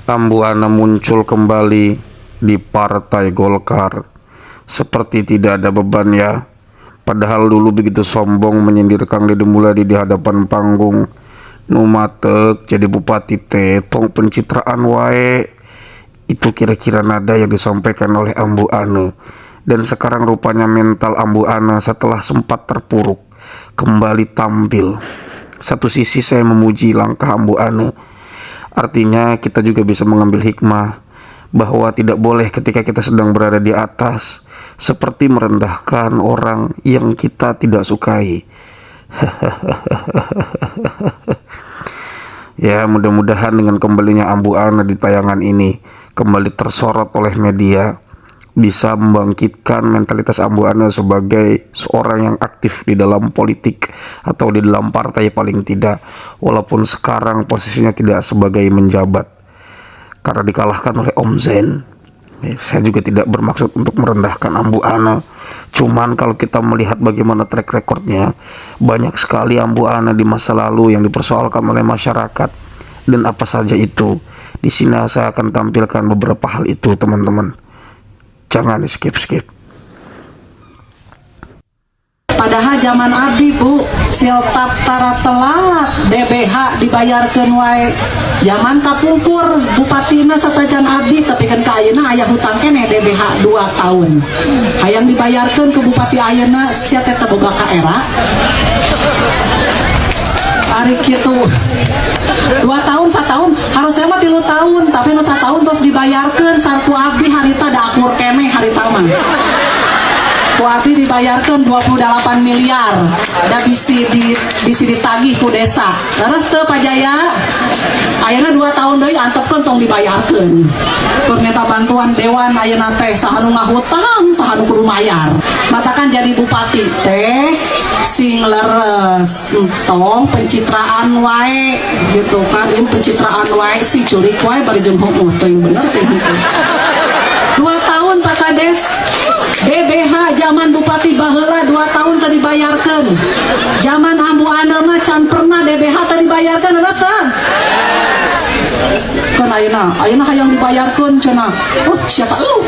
Ambu Ana muncul kembali di Partai Golkar. Seperti tidak ada beban ya. Padahal dulu begitu sombong menyindir Kang Deddy Mulyadi di hadapan panggung. Numatek jadi bupati tong pencitraan wae. Itu kira-kira nada yang disampaikan oleh Ambu Ana. Dan sekarang rupanya mental Ambu Ana setelah sempat terpuruk kembali tampil. Satu sisi saya memuji langkah Ambu Ana. Artinya kita juga bisa mengambil hikmah bahwa tidak boleh ketika kita sedang berada di atas seperti merendahkan orang yang kita tidak sukai. Ya, mudah-mudahan dengan kembalinya Ambu Ana di tayangan ini kembali tersorot oleh media, bisa membangkitkan mentalitas Ambu Ana sebagai seorang yang aktif di dalam politik atau di dalam partai paling tidak, walaupun sekarang posisinya tidak sebagai menjabat karena dikalahkan oleh Om Zen. Saya juga tidak bermaksud untuk merendahkan Ambu Ana, cuman kalau kita melihat bagaimana track recordnya, banyak sekali Ambu Ana di masa lalu yang dipersoalkan oleh masyarakat. Dan apa saja itu, di sini saya akan tampilkan beberapa hal itu, teman-teman. Jangan di skip-skip. Padahal zaman abdi Bu siltap tara telat DBH dibayarkeun wae. Zaman kapungkur bupatina satajan abdi tapi kan ka ayeuna aya hutang keneh DBH 2 tahun. Hayang dibayarkeun ke bupati ayeuna sia teh boga ka era. Ari kitu 2 tahun 1 tahun harusnya mah 3 tahun tapi nu 1 tahun terus dibayarkeun sarku abdi harita da akur keneh harita mah. Ku abdi dibayarkeun 28 miliar da bisi ditagih ku desa. Terus teu pajaya ayeuna 2 tahun deui antepkeun tong dibayarkeun. Keur minta bantuan dewan ayeuna teh saha nu ngahutang saha nu kudu mayar. Matakan jadi bupati teh sing leres entong pencitraan wae gitu kan, ini pencitraan wae si curik wae bari jeung hukum teh bener teh gitu. 2 tahun Pak Kades DBH zaman bupati baheula 2 tahun tadi dibayarkeun. Zaman Ambu Ana mah can pernah DBH tadi dibayarkeun geus tah. Kan ayeuna hayang dibayarkeun cenah. Oh, siapa lu?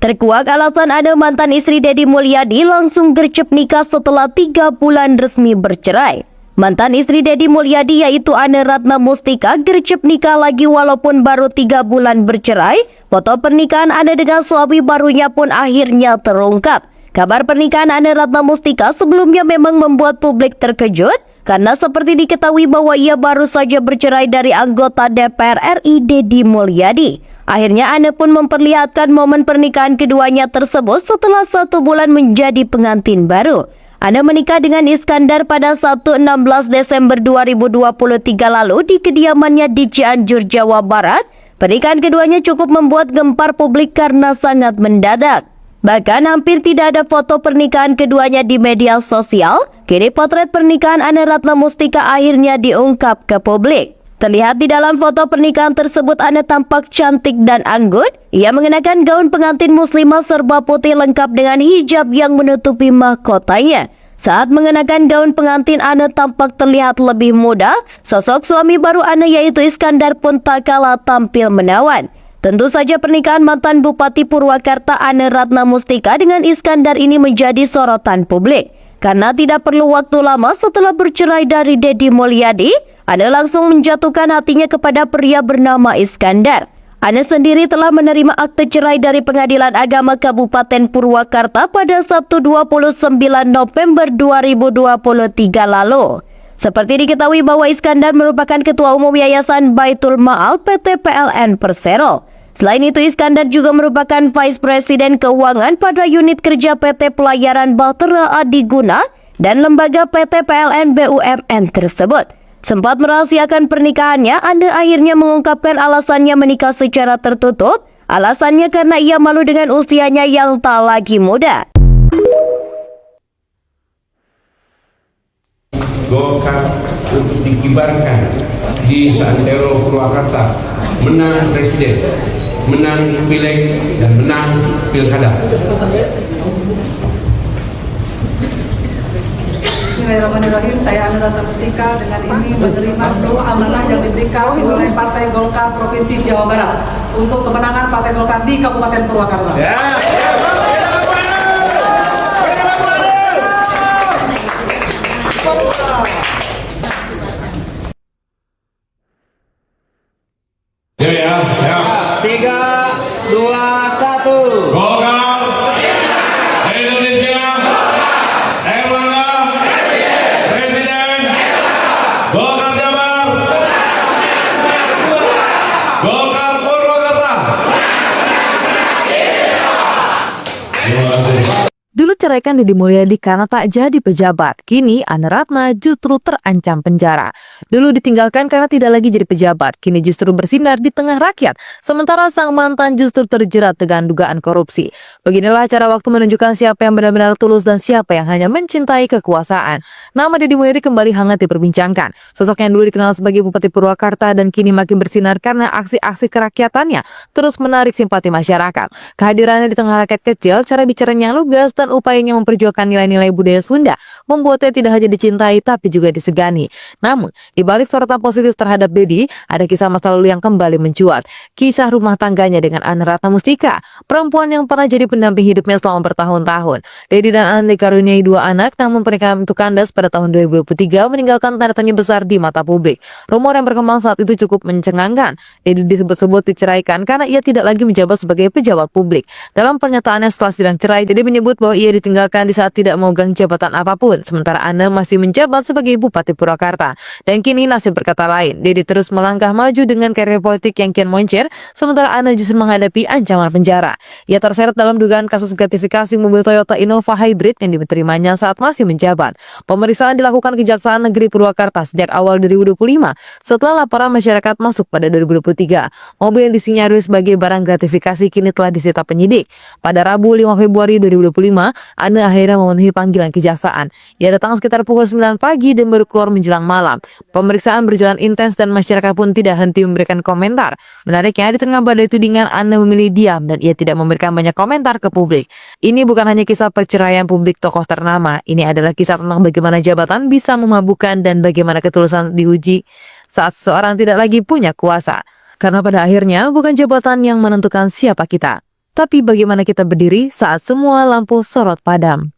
Terkuak alasan ada mantan istri Deddy Mulyadi langsung gercep nikah setelah 3 bulan resmi bercerai. Mantan istri Deddy Mulyadi yaitu Ane Ratna Mustika gercep nikah lagi walaupun baru 3 bulan bercerai. Foto pernikahan Ane dengan suami barunya pun akhirnya terungkap. Kabar pernikahan Ane Ratna Mustika sebelumnya memang membuat publik terkejut karena seperti diketahui bahwa ia baru saja bercerai dari anggota DPR RI Deddy Mulyadi. Akhirnya Ane pun memperlihatkan momen pernikahan keduanya tersebut setelah 1 bulan menjadi pengantin baru. Ane menikah dengan Iskandar pada 16 Desember 2023 lalu di kediamannya di Cianjur, Jawa Barat. Pernikahan keduanya cukup membuat gempar publik karena sangat mendadak. Bahkan hampir tidak ada foto pernikahan keduanya di media sosial. Kini potret pernikahan Ane Ratna Mustika akhirnya diungkap ke publik. Terlihat di dalam foto pernikahan tersebut Ane tampak cantik dan anggun. Ia mengenakan gaun pengantin muslimah serba putih lengkap dengan hijab yang menutupi mahkotanya. Saat mengenakan gaun pengantin Ane tampak terlihat lebih muda. Sosok suami baru Ane yaitu Iskandar pun tak kalah tampil menawan. Tentu saja pernikahan mantan Bupati Purwakarta Ane Ratna Mustika dengan Iskandar ini menjadi sorotan publik. Karena tidak perlu waktu lama setelah bercerai dari Deddy Mulyadi, Ane langsung menjatuhkan hatinya kepada pria bernama Iskandar. Ane sendiri telah menerima akte cerai dari Pengadilan Agama Kabupaten Purwakarta pada Sabtu 29 November 2023 lalu. Seperti diketahui bahwa Iskandar merupakan Ketua Umum Yayasan Baitul Ma'al PT PLN Persero. Selain itu Iskandar juga merupakan Vice Presiden Keuangan pada unit kerja PT Pelayaran Bahtera Adiguna dan lembaga PT PLN BUMN tersebut. Sempat merahasiakan pernikahannya, Ane akhirnya mengungkapkan alasannya menikah secara tertutup. Alasannya karena ia malu dengan usianya yang tak lagi muda. Golkar dikibarkan di Santero Purwakarta, menang presiden, menang pileg, dan menang pilkada. Bismillahirrahmanirrahim. Saya Anu Ratna Mustika dengan ini menerima seluruh amanah yang diberikan oleh Partai Golkar Provinsi Jawa Barat untuk kemenangan Partai Golkar di Kabupaten Purwakarta. Ya, siap. 3, 2, 1. Golkar Indonesia, Erlangga Presiden, Golkar Jabar, Golkar Purwakarta. Terima kasih. Dulu ceraikan Deddy Mulyadi karena tak jadi pejabat. Kini Anne Ratna justru terancam penjara. Dulu ditinggalkan karena tidak lagi jadi pejabat. Kini justru bersinar di tengah rakyat. Sementara sang mantan justru terjerat dengan dugaan korupsi. Beginilah cara waktu menunjukkan siapa yang benar-benar tulus dan siapa yang hanya mencintai kekuasaan. Nama Deddy Mulyadi kembali hangat diperbincangkan. Sosok yang dulu dikenal sebagai Bupati Purwakarta dan kini makin bersinar karena aksi-aksi kerakyatannya terus menarik simpati masyarakat. Kehadirannya di tengah rakyat kecil, cara bicaranya yang lugas dan upayanya memperjuangkan nilai-nilai budaya Sunda membuatnya tidak hanya dicintai tapi juga disegani. Namun, di balik sorotan positif terhadap Deddy, ada kisah masa lalu yang kembali mencuat. Kisah rumah tangganya dengan Anne Ratna Mustika, perempuan yang pernah jadi pendamping hidupnya selama bertahun-tahun. Deddy dan Anne dikaruniai 2 anak, namun pernikahan itu kandas pada tahun 2023 meninggalkan tanda tanya besar di mata publik. Rumor yang berkembang saat itu cukup mencengangkan. Deddy disebut-sebut diceraikan karena ia tidak lagi menjabat sebagai pejabat publik. Dalam pernyataannya setelah sidang cerai, Deddy menyebut bahwa ia ditinggalkan di saat tidak memegang jabatan apapun, sementara Anne masih menjabat sebagai Bupati Purwakarta. Dan kini nasib berkata lain, Deddy terus melangkah maju dengan karir politik yang kian moncer, sementara Anne justru menghadapi ancaman penjara. Ia terseret dalam dugaan kasus gratifikasi mobil Toyota Innova Hybrid yang diterimanya saat masih menjabat. Pemeriksaan dilakukan Kejaksaan Negeri Purwakarta sejak awal 2025, setelah laporan masyarakat masuk pada 2023. Mobil yang disinyalir sebagai barang gratifikasi kini telah disita penyidik. Pada Rabu 5 Februari 2025, Anne akhirnya memenuhi panggilan kejaksaan. Ia datang sekitar pukul 9 pagi dan baru keluar menjelang malam. Pemeriksaan berjalan intens dan masyarakat pun tidak henti memberikan komentar. Menariknya, di tengah badai tudingan, Anne memilih diam dan ia tidak memberikan banyak komentar ke publik. Ini bukan hanya kisah perceraian publik tokoh ternama. Ini adalah kisah tentang bagaimana jabatan bisa memabukkan dan bagaimana ketulusan diuji saat seseorang tidak lagi punya kuasa. Karena pada akhirnya bukan jabatan yang menentukan siapa kita, tapi bagaimana kita berdiri saat semua lampu sorot padam.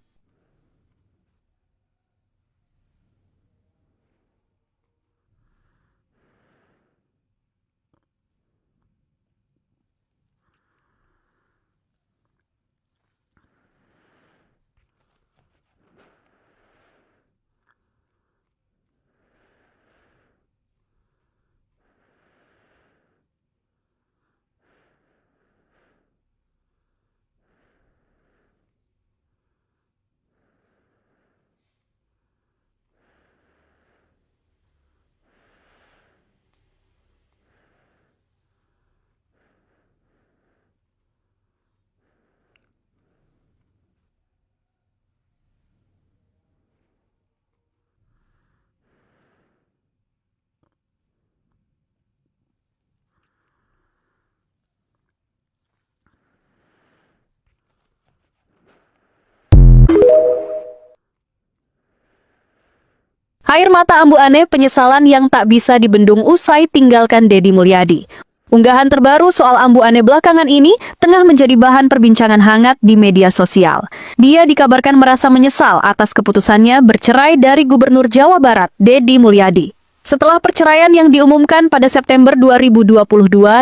Air mata Ambu Ane, penyesalan yang tak bisa dibendung usai tinggalkan Deddy Mulyadi. Unggahan terbaru soal Ambu Ane belakangan ini tengah menjadi bahan perbincangan hangat di media sosial. Dia dikabarkan merasa menyesal atas keputusannya bercerai dari Gubernur Jawa Barat, Deddy Mulyadi. Setelah perceraian yang diumumkan pada September 2022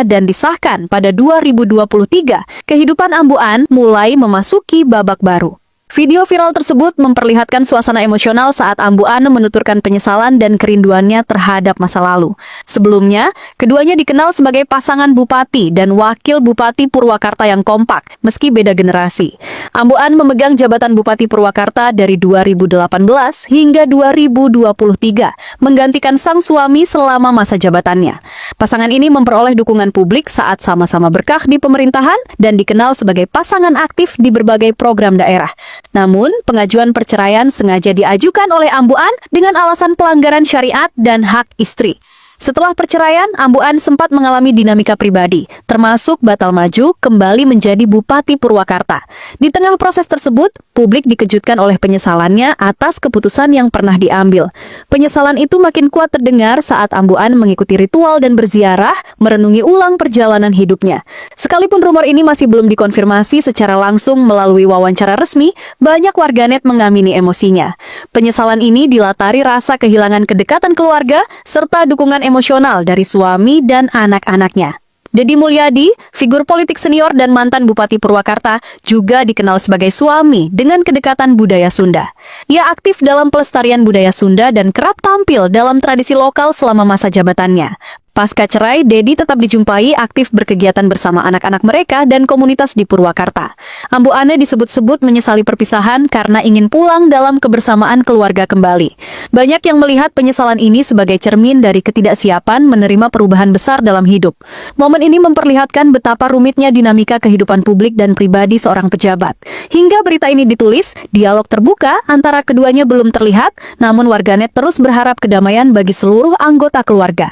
dan disahkan pada 2023, kehidupan Ambu Ane mulai memasuki babak baru. Video viral tersebut memperlihatkan suasana emosional saat Ambu Ane menuturkan penyesalan dan kerinduannya terhadap masa lalu. Sebelumnya, keduanya dikenal sebagai pasangan bupati dan wakil bupati Purwakarta yang kompak, meski beda generasi. Ambu Ane memegang jabatan Bupati Purwakarta dari 2018 hingga 2023, menggantikan sang suami selama masa jabatannya. Pasangan ini memperoleh dukungan publik saat sama-sama berkah di pemerintahan dan dikenal sebagai pasangan aktif di berbagai program daerah. Namun, pengajuan perceraian sengaja diajukan oleh Ambu Ane dengan alasan pelanggaran syariat dan hak istri. Setelah perceraian, Ambu Ane sempat mengalami dinamika pribadi, termasuk batal maju kembali menjadi Bupati Purwakarta. Di tengah proses tersebut, publik dikejutkan oleh penyesalannya atas keputusan yang pernah diambil. Penyesalan itu makin kuat terdengar saat Ambu Ane mengikuti ritual dan berziarah, merenungi ulang perjalanan hidupnya. Sekalipun rumor ini masih belum dikonfirmasi secara langsung melalui wawancara resmi, banyak warganet mengamini emosinya. Penyesalan ini dilatari rasa kehilangan kedekatan keluarga serta dukungan emosional dari suami dan anak-anaknya. Deddy Mulyadi, figur politik senior dan mantan Bupati Purwakarta, juga dikenal sebagai suami dengan kedekatan budaya Sunda. Ia aktif dalam pelestarian budaya Sunda dan kerap tampil dalam tradisi lokal selama masa jabatannya. Pasca cerai, Deddy tetap dijumpai aktif berkegiatan bersama anak-anak mereka dan komunitas di Purwakarta. Ambu Ane disebut-sebut menyesali perpisahan karena ingin pulang dalam kebersamaan keluarga kembali. Banyak yang melihat penyesalan ini sebagai cermin dari ketidaksiapan menerima perubahan besar dalam hidup. Momen ini memperlihatkan betapa rumitnya dinamika kehidupan publik dan pribadi seorang pejabat. Hingga berita ini ditulis, dialog terbuka antara keduanya belum terlihat, namun warganet terus berharap kedamaian bagi seluruh anggota keluarga.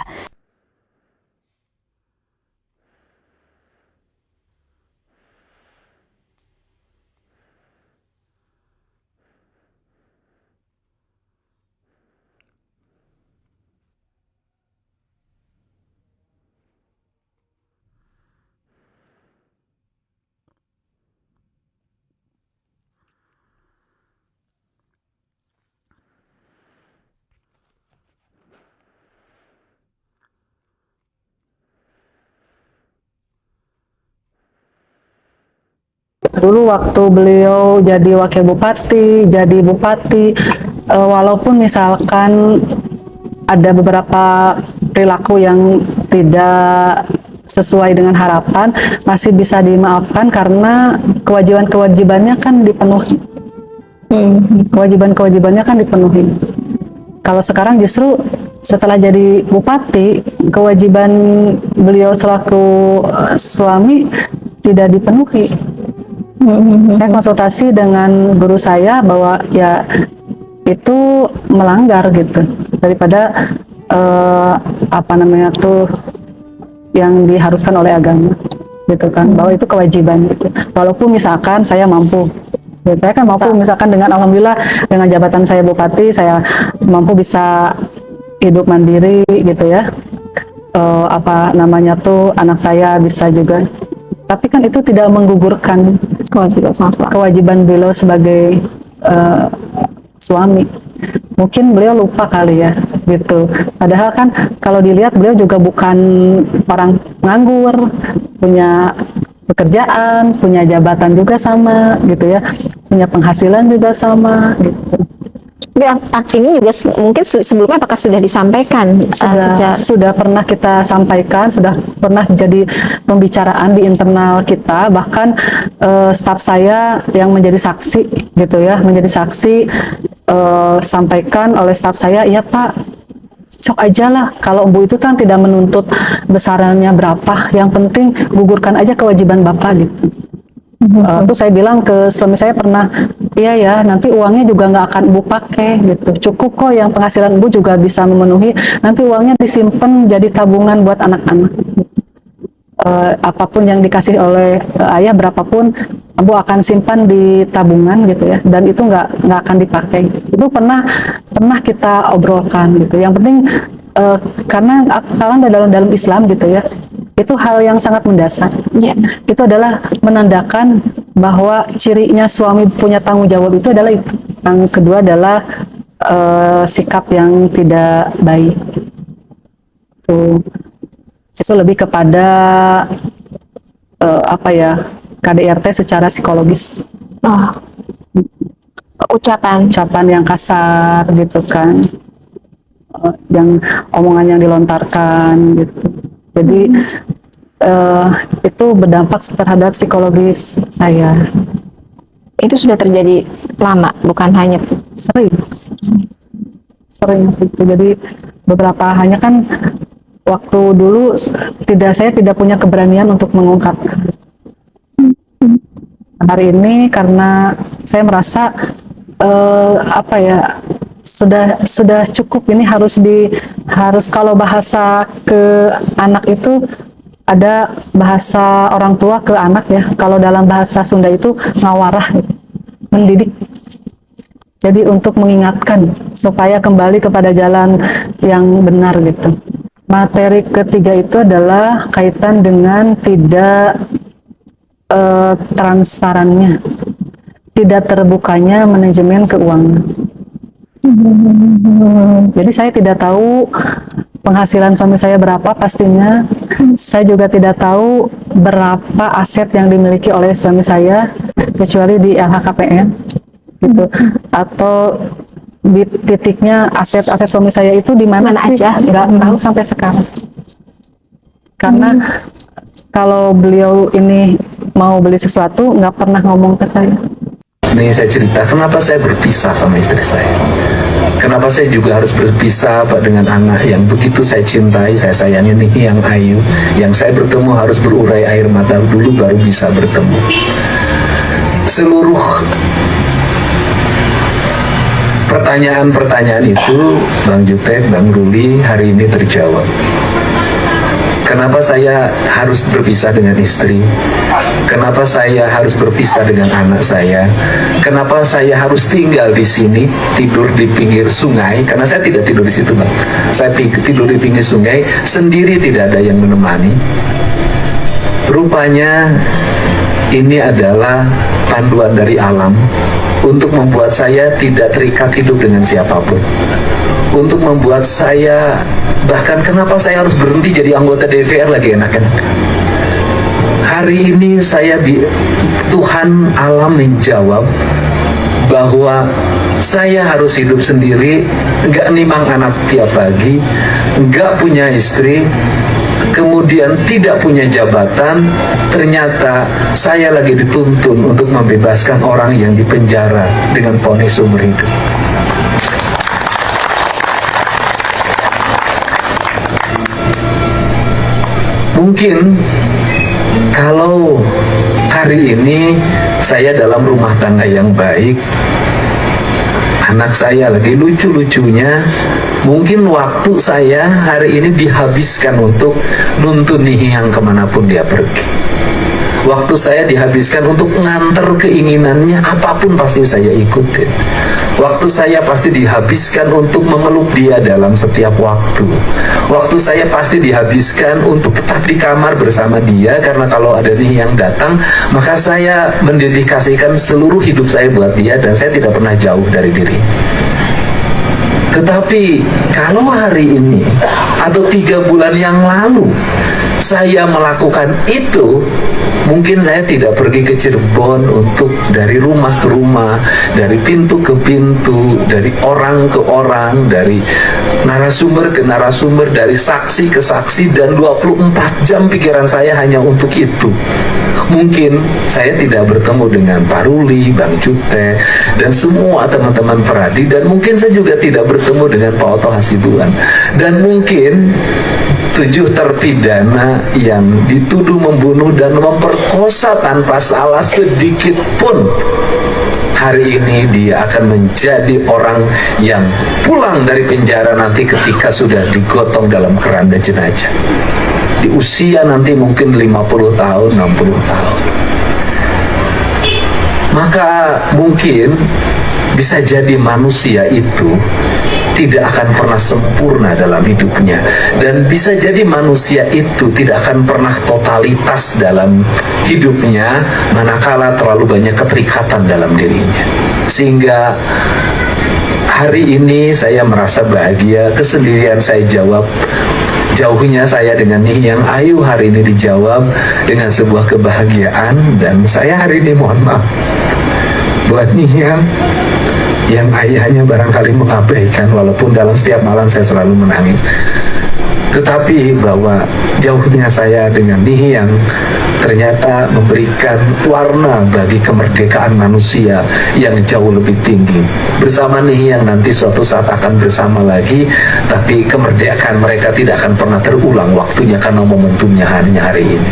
Dulu waktu beliau jadi wakil bupati, jadi bupati, walaupun misalkan ada beberapa perilaku yang tidak sesuai dengan harapan, masih bisa dimaafkan karena kewajiban-kewajibannya kan dipenuhi. Kewajiban-kewajibannya kan dipenuhi. Kalau sekarang justru setelah jadi bupati, kewajiban beliau selaku suami tidak dipenuhi. Saya konsultasi dengan guru saya bahwa ya itu melanggar gitu, daripada apa namanya tuh yang diharuskan oleh agama gitu kan, bahwa itu kewajiban gitu. Walaupun misalkan saya mampu, saya kan mampu misalkan dengan alhamdulillah dengan jabatan saya bupati, saya mampu bisa hidup mandiri gitu ya. Apa namanya tuh anak saya bisa juga. Tapi kan itu tidak menggugurkan kewajiban beliau sebagai suami. Mungkin beliau lupa kali ya, gitu. Padahal kan kalau dilihat beliau juga bukan orang nganggur, punya pekerjaan, punya jabatan juga sama, gitu ya. Punya penghasilan juga sama, gitu. Tapi ini juga mungkin sebelumnya apakah sudah disampaikan? Sudah pernah kita sampaikan, sudah pernah jadi pembicaraan di internal kita, bahkan staf saya yang menjadi saksi gitu ya, menjadi saksi, sampaikan oleh staf saya, iya Pak, cok aja lah, kalau Bu itu kan tidak menuntut besarannya berapa, yang penting gugurkan aja kewajiban Bapak gitu. Terus saya bilang ke suami saya pernah, iya ya, nanti uangnya juga nggak akan Ibu pakai gitu, cukup kok yang penghasilan Ibu juga bisa memenuhi, nanti uangnya disimpan jadi tabungan buat anak-anak. Apapun yang dikasih oleh ayah, berapapun Ibu akan simpan di tabungan gitu ya, dan itu nggak akan dipakai. Itu pernah kita obrolkan gitu. Yang penting karena kalau dalam Islam gitu ya, itu hal yang sangat mendasar. Itu adalah menandakan bahwa cirinya suami punya tanggung jawab itu adalah itu. Yang kedua adalah sikap yang tidak baik. Itu lebih kepada apa ya, KDRT secara psikologis. Ucapan yang kasar gitu kan, yang omongan yang dilontarkan gitu. Jadi itu berdampak terhadap psikologis saya. itu sudah terjadi lama, bukan hanya Sering gitu. Jadi beberapa, hanya kan waktu dulu saya tidak punya keberanian untuk mengungkapkan. Hari ini karena saya merasa apa ya, sudah cukup, ini harus kalau bahasa ke anak itu ada bahasa orang tua ke anak ya. Kalau dalam bahasa Sunda itu ngawarah gitu. Mendidik Jadi untuk mengingatkan supaya kembali kepada jalan yang benar gitu. Materi ketiga itu adalah kaitan dengan tidak transparannya, tidak terbukanya manajemen keuangan. Jadi saya tidak tahu penghasilan suami saya berapa pastinya. Saya juga tidak tahu berapa aset yang dimiliki oleh suami saya kecuali di LHKPN gitu. Atau di titiknya aset-aset suami saya itu di mana sih? aja? Nggak tahu sampai sekarang. Karena kalau beliau ini mau beli sesuatu nggak pernah ngomong ke saya. Ini saya cerita kenapa saya berpisah sama istri saya. Kenapa saya juga harus berpisah Pak dengan anak yang begitu saya cintai, saya sayangi nih yang Ayu, yang saya bertemu harus berurai air mata dulu baru bisa bertemu. Seluruh pertanyaan-pertanyaan itu Bang Jutek, Bang Ruli hari ini terjawab. Kenapa saya harus berpisah dengan istri? Kenapa saya harus berpisah dengan anak saya? Kenapa saya harus tinggal di sini, tidur di pinggir sungai? Karena saya tidak tidur di situ, Bang. Saya tidur di pinggir sungai, sendiri tidak ada yang menemani. Rupanya ini adalah panduan dari alam untuk membuat saya tidak terikat hidup dengan siapapun. Untuk membuat saya, bahkan kenapa saya harus berhenti jadi anggota DPR lagi enak-enak. Hari ini Tuhan alam menjawab bahwa saya harus hidup sendiri, nggak nimang anak tiap pagi, nggak punya istri, kemudian tidak punya jabatan. Ternyata saya lagi dituntun untuk membebaskan orang yang dipenjara dengan vonis seumur hidup. Mungkin kalau hari ini saya dalam rumah tangga yang baik, anak saya lagi lucu-lucunya, mungkin waktu saya hari ini dihabiskan untuk nuntun Nihiyang kemanapun dia pergi. Waktu saya dihabiskan untuk nganter keinginannya, apapun pasti saya ikutin. Waktu saya pasti dihabiskan untuk memeluk dia dalam setiap waktu. Waktu saya pasti dihabiskan untuk tetap di kamar bersama dia, karena kalau ada nih yang datang, maka saya mendedikasikan seluruh hidup saya buat dia dan saya tidak pernah jauh dari diri. Tetapi kalau hari ini atau 3 bulan yang lalu saya melakukan itu, mungkin saya tidak pergi ke Cirebon untuk dari rumah ke rumah, dari pintu ke pintu, dari orang ke orang, dari narasumber ke narasumber, dari saksi ke saksi, dan 24 jam pikiran saya hanya untuk itu. Mungkin saya tidak bertemu dengan Pak Ruli, Bang Jutek, dan semua teman-teman Fradi, dan mungkin saya juga tidak bertemu dengan Pak Oto Hasibuan, dan mungkin 7 terpidana yang dituduh membunuh dan memperkosa tanpa salah sedikit pun, hari ini dia akan menjadi orang yang pulang dari penjara nanti ketika sudah digotong dalam keranda jenazah. Di usia nanti mungkin 50 tahun, 60 tahun. Maka mungkin bisa jadi manusia itu tidak akan pernah sempurna dalam hidupnya, dan bisa jadi manusia itu tidak akan pernah totalitas dalam hidupnya manakala terlalu banyak keterikatan dalam dirinya. Sehingga hari ini saya merasa bahagia, kesendirian saya jawab, jauhnya saya dengan Nihiyang Ayu hari ini dijawab dengan sebuah kebahagiaan. Dan saya hari ini mohon maaf buat Nihiyang yang ayahnya barangkali mengabaikan, walaupun dalam setiap malam saya selalu menangis. Tetapi bahwa jauhnya saya dengan Nihiyang ternyata memberikan warna bagi kemerdekaan manusia yang jauh lebih tinggi. Bersama Nihiyang nanti suatu saat akan bersama lagi, tapi kemerdekaan mereka tidak akan pernah terulang waktunya karena momentumnya hanya hari ini.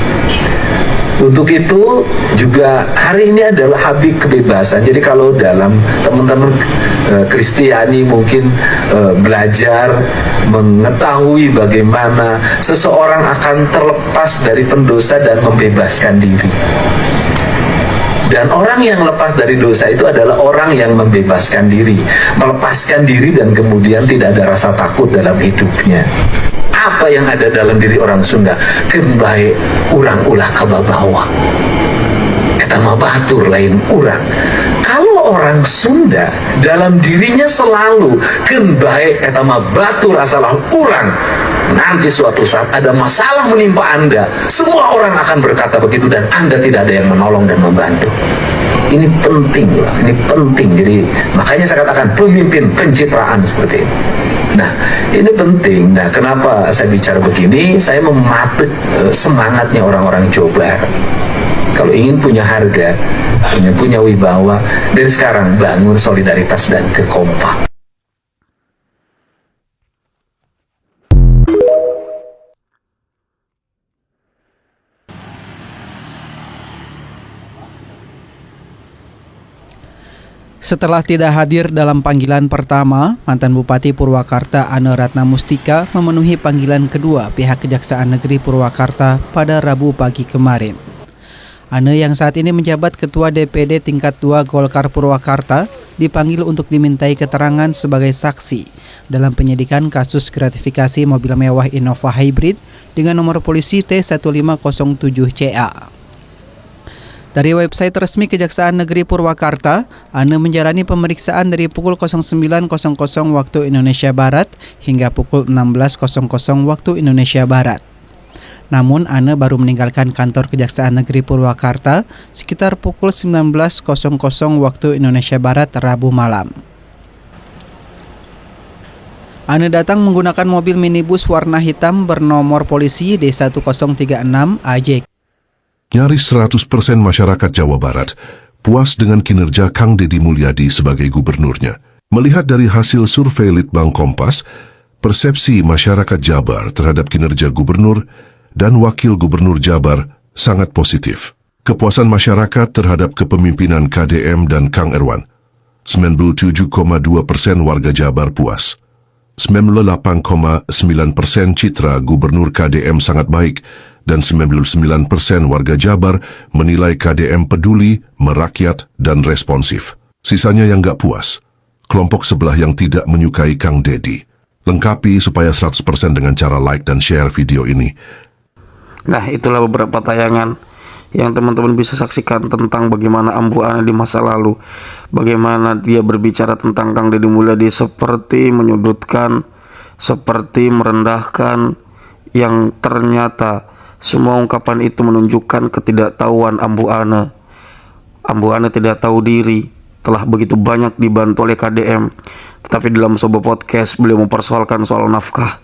Untuk itu juga hari ini adalah Habib kebebasan. Jadi kalau dalam teman-teman Kristiani mungkin belajar mengetahui bagaimana seseorang akan terlepas dari pendosa dan membebaskan diri. Dan orang yang lepas dari dosa itu adalah orang yang membebaskan diri, melepaskan diri, dan kemudian tidak ada rasa takut dalam hidupnya. Apa yang ada dalam diri orang Sunda? Kenbae urang ulah kababawa. Eta mah batur lain urang. Kalau orang Sunda dalam dirinya selalu kenbae eta mah batur asalah urang, nanti suatu saat ada masalah menimpa Anda, semua orang akan berkata begitu dan Anda tidak ada yang menolong dan membantu. Ini penting loh, ini penting. Jadi makanya saya katakan pemimpin pencitraan seperti ini. Nah, ini penting. Nah, kenapa saya bicara begini? Saya mematuk semangatnya orang-orang Jawa Barat. Kalau ingin punya harga, punya wibawa, dari sekarang bangun solidaritas dan kekompak. Setelah tidak hadir dalam panggilan pertama, mantan Bupati Purwakarta Ane Ratna Mustika memenuhi panggilan kedua pihak Kejaksaan Negeri Purwakarta pada Rabu pagi kemarin. Ane yang saat ini menjabat Ketua DPD tingkat 2 Golkar Purwakarta dipanggil untuk dimintai keterangan sebagai saksi dalam penyidikan kasus gratifikasi mobil mewah Innova Hybrid dengan nomor polisi T1507CA. Dari website resmi Kejaksaan Negeri Purwakarta, Ane menjalani pemeriksaan dari pukul 09.00 waktu Indonesia Barat hingga pukul 16.00 waktu Indonesia Barat. Namun Ane baru meninggalkan kantor Kejaksaan Negeri Purwakarta sekitar pukul 19.00 waktu Indonesia Barat Rabu malam. Ane datang menggunakan mobil minibus warna hitam bernomor polisi D1036 AJ. Nyaris 100% masyarakat Jawa Barat puas dengan kinerja Kang Deddy Mulyadi sebagai gubernurnya. Melihat dari hasil survei Litbang Kompas, persepsi masyarakat Jabar terhadap kinerja gubernur dan wakil gubernur Jabar sangat positif. Kepuasan masyarakat terhadap kepemimpinan KDM dan Kang Erwan, 97,2% warga Jabar puas. 98,9% citra gubernur KDM sangat baik dan 99% warga Jabar menilai KDM peduli, merakyat, dan responsif. Sisanya yang gak puas, kelompok sebelah yang tidak menyukai Kang Deddy. Lengkapi supaya 100% dengan cara like dan share video ini. Nah, itulah beberapa tayangan yang teman-teman bisa saksikan tentang bagaimana Ambu Ane di masa lalu. Bagaimana dia berbicara tentang Kang Deddy Mulyadi seperti menyudutkan, seperti merendahkan, yang ternyata semua ungkapan itu menunjukkan ketidaktahuan Ambu Ane. Ambu Ane tidak tahu diri, telah begitu banyak dibantu oleh KDM. Tetapi dalam sebuah podcast beliau mempersoalkan soal nafkah.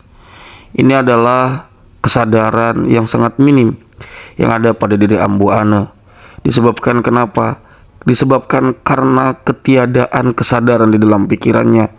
Ini adalah kesadaran yang sangat minim yang ada pada diri Ambu Ane. Disebabkan kenapa? Disebabkan karena ketiadaan kesadaran di dalam pikirannya,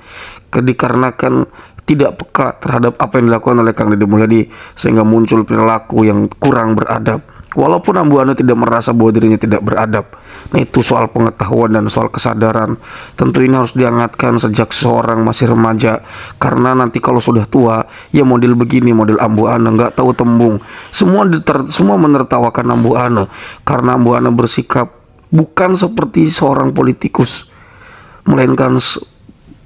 dikarenakan tidak peka terhadap apa yang dilakukan oleh Kang Deddy Mulyadi, sehingga muncul perilaku yang kurang beradab. Walaupun Ambu Ane tidak merasa bahwa dirinya tidak beradab. Nah, itu soal pengetahuan dan soal kesadaran. Tentu ini harus dihangatkan sejak seorang masih remaja, karena nanti kalau sudah tua, ya model begini, model Ambu Ane, nggak tahu tembung. Semua menertawakan Ambu Ane, karena Ambu Ane bersikap bukan seperti seorang politikus, melainkan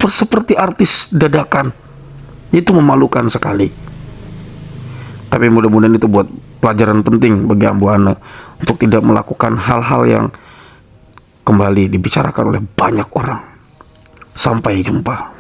seperti artis dadakan. Itu memalukan sekali. Tapi mudah-mudahan itu buat pelajaran penting bagi Ambu Ane untuk tidak melakukan hal-hal yang kembali dibicarakan oleh banyak orang. Sampai jumpa.